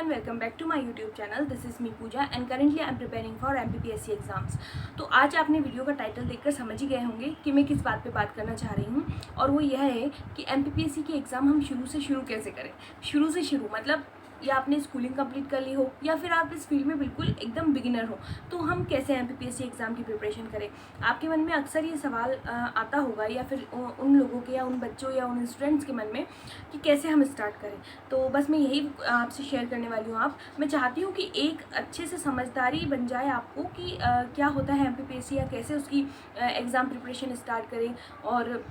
everyone, welcome back to my YouTube channel. This is me Pooja and currently I am preparing for MPPSC exams. तो आज आपने video का title देखकर समझ ही गए होंगे कि मैं किस बात पे बात करना चाह रही हूँ, और वो यह है कि MPPSC के एग्ज़ाम हम शुरू से शुरू कैसे करें। शुरू से शुरू मतलब या आपने स्कूलिंग कंप्लीट कर ली हो या फिर आप इस फील्ड में बिल्कुल एकदम बिगिनर हो, तो हम कैसे MPPSC एग्ज़ाम की प्रिपरेशन करें। आपके मन में अक्सर ये सवाल आता होगा, या फिर उन लोगों के या उन बच्चों या उन स्टूडेंट्स के मन में कि कैसे हम स्टार्ट करें। तो बस मैं यही आपसे शेयर करने वाली हूँ। मैं चाहती हूँ कि एक अच्छे से समझदारी बन जाए आपको कि क्या होता है MPPSC या कैसे उसकी एग्ज़ाम प्रिपरेशन स्टार्ट करें, और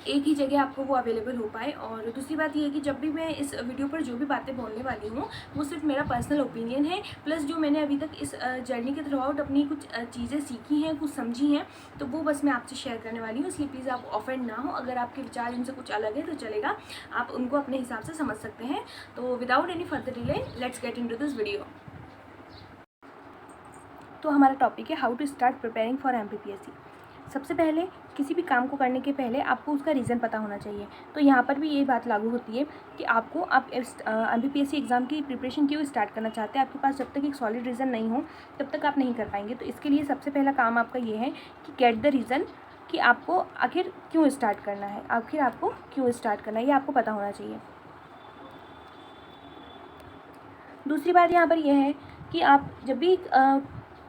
एक ही जगह आपको वो अवेलेबल हो पाए। और दूसरी बात ये है कि जब भी मैं इस वीडियो पर जो भी बातें बोलने वाली हूँ वो सिर्फ मेरा पर्सनल ओपिनियन है, प्लस जो मैंने अभी तक इस जर्नी के थ्रू आउट अपनी कुछ चीज़ें सीखी हैं, कुछ समझी हैं, तो वो बस मैं आपसे शेयर करने वाली हूँ। इसलिए प्लीज़ आप ऑफेंड ना हो। अगर आपके विचार इनसे कुछ अलग है तो चलेगा, आप उनको अपने हिसाब से समझ सकते हैं। तो without any further delay let's get into this video. तो हमारा टॉपिक है how to start preparing for MPPSC। सबसे पहले किसी भी काम को करने के पहले आपको उसका रीज़न पता होना चाहिए। तो यहाँ पर भी यही बात लागू होती है कि आप MPPSC एग्ज़ाम की प्रिपरेशन क्यों स्टार्ट करना चाहते हैं। आपके पास जब तक एक सॉलिड रीज़न नहीं हो तब तक आप नहीं कर पाएंगे। तो इसके लिए सबसे पहला काम आपका ये है कि गेट द रीज़न, कि आपको आखिर क्यों स्टार्ट करना है, ये आपको पता होना चाहिए। दूसरी बात यहाँ पर यह है कि आप जब भी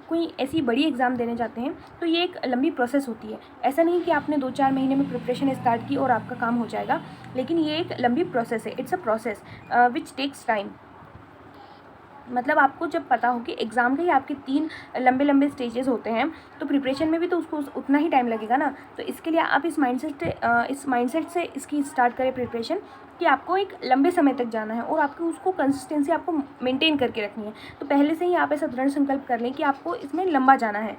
कोई ऐसी बड़ी एग्ज़ाम देने जाते हैं तो ये एक लंबी प्रोसेस होती है। ऐसा नहीं कि आपने 2-4 महीने में प्रिपरेशन स्टार्ट की और आपका काम हो जाएगा, लेकिन ये एक लंबी प्रोसेस है। It's a process which takes time. मतलब आपको जब पता हो कि एग्ज़ाम के ही आपके 3 लंबे स्टेजेस होते हैं, तो प्रिपरेशन में भी तो उसको उतना ही टाइम लगेगा ना। तो इसके लिए आप इस माइंडसेट से इसकी स्टार्ट करें प्रिपरेशन, कि आपको एक लंबे समय तक जाना है और आपको उसको कंसिस्टेंसी आपको मेंटेन करके रखनी है। तो पहले से ही आप ऐसा दृढ़ संकल्प कर लें कि आपको इसमें लंबा जाना है।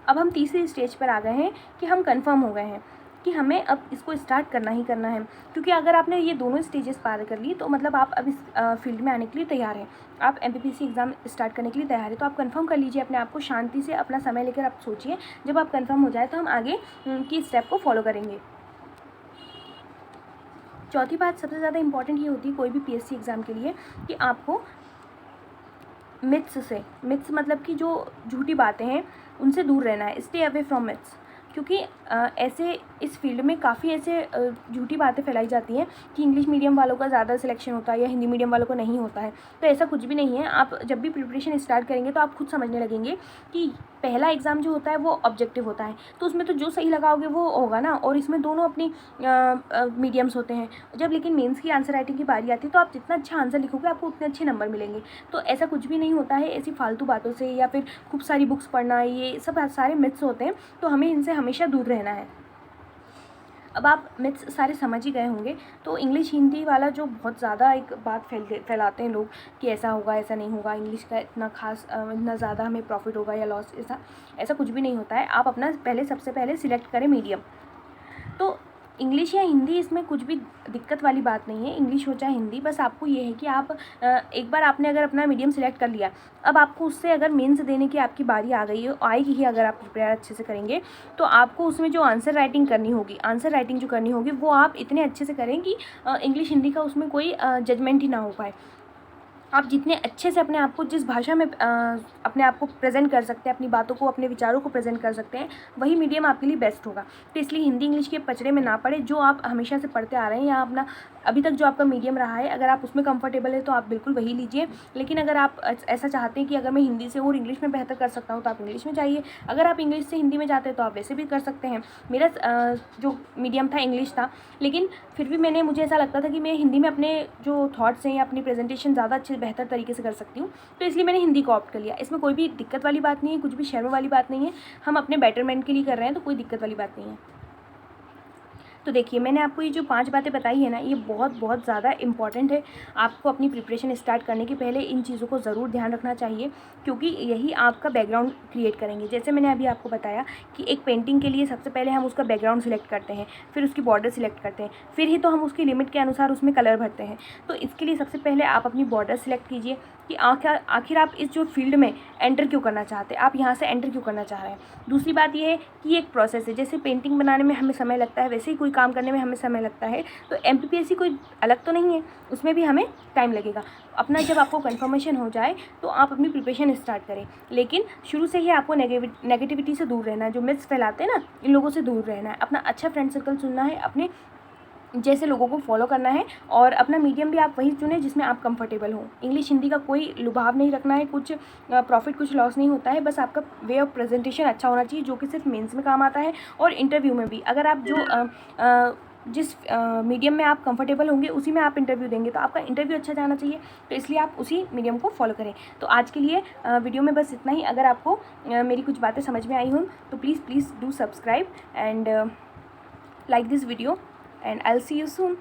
अब हम तीसरी स्टेज पर आ गए हैं कि हम कंफर्म हो गए हैं कि हमें अब इसको स्टार्ट करना ही करना है। क्योंकि अगर आपने ये दोनों स्टेजेस पार कर ली तो मतलब आप अब इस फील्ड में आने के लिए तैयार हैं, आप MPPSC एग्ज़ाम स्टार्ट करने के लिए तैयार है। तो आप कंफर्म कर लीजिए अपने आप को, शांति से अपना समय लेकर आप सोचिए। जब आप कंफर्म हो जाए तो हम आगे की स्टेप को फॉलो करेंगे। चौथी बात सबसे ज़्यादा इंपॉर्टेंट ये होती है कोई भी PSC एग्ज़ाम के लिए, कि आपको मिथ्स मतलब कि जो झूठी बातें हैं उनसे दूर रहना है। Stay away from myths. क्योंकि ऐसे इस फील्ड में काफ़ी ऐसे झूठी बातें फैलाई जाती हैं कि इंग्लिश मीडियम वालों का ज़्यादा सिलेक्शन होता है या हिंदी मीडियम वालों को नहीं होता है। तो ऐसा कुछ भी नहीं है। आप जब भी प्रिपरेशन स्टार्ट करेंगे तो आप खुद समझने लगेंगे कि पहला एग्ज़ाम जो होता है वो ऑब्जेक्टिव होता है, तो उसमें तो जो सही लगाओगे वो होगा ना, और इसमें दोनों अपनी मीडियम्स होते हैं। जब लेकिन मेंस की आंसर राइटिंग की बारी आती है तो आप जितना अच्छा आंसर लिखोगे आपको उतने अच्छे नंबर मिलेंगे। तो ऐसा कुछ भी नहीं होता है ऐसी फालतू बातों से, या फिर खूब सारी बुक्स पढ़ना, ये सब सारे मिथ्स होते हैं। तो हमें इनसे हमेशा दूर रहना है। अब आप मिथ्स सारे समझ ही गए होंगे। तो इंग्लिश हिंदी वाला जो बहुत ज़्यादा एक बात फैलाते हैं लोग कि ऐसा होगा ऐसा नहीं होगा, इंग्लिश का इतना खास इतना ज़्यादा हमें प्रॉफिट होगा या लॉस, ऐसा कुछ भी नहीं होता है। आप अपना सबसे पहले सिलेक्ट करें मीडियम। तो इंग्लिश या हिंदी, इसमें कुछ भी दिक्कत वाली बात नहीं है, इंग्लिश हो चाहे हिंदी। बस आपको ये है कि आप एक बार आपने अगर अपना मीडियम सेलेक्ट कर लिया, अब आपको उससे अगर मेंस देने की आपकी बारी आ गई है, आएगी ही अगर आप प्रिपेयर अच्छे से करेंगे, तो आपको उसमें जो आंसर राइटिंग जो करनी होगी वो आप इतने अच्छे से करें कि इंग्लिश हिंदी का उसमें कोई जजमेंट ही ना हो पाए। आप जितने अच्छे से अपने आप को जिस भाषा में अपने आप को प्रेजेंट कर सकते हैं, अपनी बातों को, अपने विचारों को प्रेजेंट कर सकते हैं, वही मीडियम आपके लिए बेस्ट होगा। तो इसलिए हिंदी इंग्लिश के पचड़े में ना पड़े। जो आप हमेशा से पढ़ते आ रहे हैं या अपना अभी तक जो आपका मीडियम रहा है, अगर आप उसमें कंफर्टेबल है तो आप बिल्कुल वही लीजिए। लेकिन अगर आप ऐसा चाहते हैं कि अगर मैं हिंदी से और इंग्लिश में बेहतर कर सकता हूँ तो आप इंग्लिश में जाइए। अगर आप इंग्लिश से हिंदी में जाते हैं तो आप वैसे भी कर सकते हैं। मेरा जो मीडियम था इंग्लिश था, लेकिन फिर भी मुझे ऐसा लगता था कि मैं हिंदी में अपने जो थॉट्स हैं या अपनी प्रेजेंटेशन ज़्यादा अच्छे बेहतर तरीके से कर सकती हूँ, तो इसलिए मैंने हिंदी को ऑप्ट कर लिया। इसमें कोई भी दिक्कत वाली बात नहीं है, कुछ भी शर्म वाली बात नहीं है। हम अपने बेटरमेंट के लिए कर रहे हैं, तो कोई दिक्कत वाली बात नहीं है। तो देखिए, मैंने आपको ये जो 5 बातें बताई है ना, ये बहुत ज़्यादा इंपॉर्टेंट है। आपको अपनी प्रिपरेशन स्टार्ट करने के पहले इन चीज़ों को ज़रूर ध्यान रखना चाहिए, क्योंकि यही आपका बैकग्राउंड क्रिएट करेंगे। जैसे मैंने अभी आपको बताया कि एक पेंटिंग के लिए सबसे पहले हम उसका बैकग्राउंड सिलेक्ट करते हैं, फिर उसकी बॉर्डर सिलेक्ट करते हैं, फिर ही तो हम उसकी लिमिट के अनुसार उसमें कलर भरते हैं। तो इसके लिए सबसे पहले आप अपनी बॉर्डर सिलेक्ट कीजिए कि आखिर आप इस जो फील्ड में एंटर क्यों करना चाहते हैं, आप यहाँ से एंटर क्यों करना चाह रहे हैं। दूसरी बात ये है कि ये एक प्रोसेस है। जैसे पेंटिंग बनाने में हमें समय लगता है, वैसे ही कोई काम करने में हमें समय लगता है, तो MPPSC कोई अलग तो नहीं है, उसमें भी हमें टाइम लगेगा। अपना जब आपको कन्फर्मेशन हो जाए तो आप अपनी प्रिपरेशन स्टार्ट करें, लेकिन शुरू से ही आपको नेगेटिविटी से दूर रहना है। जो मिथ्स फैलाते हैं ना, इन लोगों से दूर रहना है। अपना अच्छा फ्रेंड सर्कल चुनना है, अपने जैसे लोगों को फॉलो करना है, और अपना मीडियम भी आप वही चुनें जिसमें आप कंफर्टेबल हो। इंग्लिश हिंदी का कोई लुभाव नहीं रखना है, कुछ प्रॉफिट कुछ लॉस नहीं होता है, बस आपका वे ऑफ प्रेजेंटेशन अच्छा होना चाहिए, जो कि सिर्फ मेंस में काम आता है और इंटरव्यू में भी। अगर आप जिस मीडियम में आप कंफर्टेबल होंगे उसी में आप इंटरव्यू देंगे, तो आपका इंटरव्यू अच्छा जाना चाहिए, तो इसलिए आप उसी मीडियम को फॉलो करें। तो आज के लिए वीडियो में बस इतना ही। अगर आपको मेरी कुछ बातें समझ में आई हों तो please do subscribe and like this video, and I'll see you soon.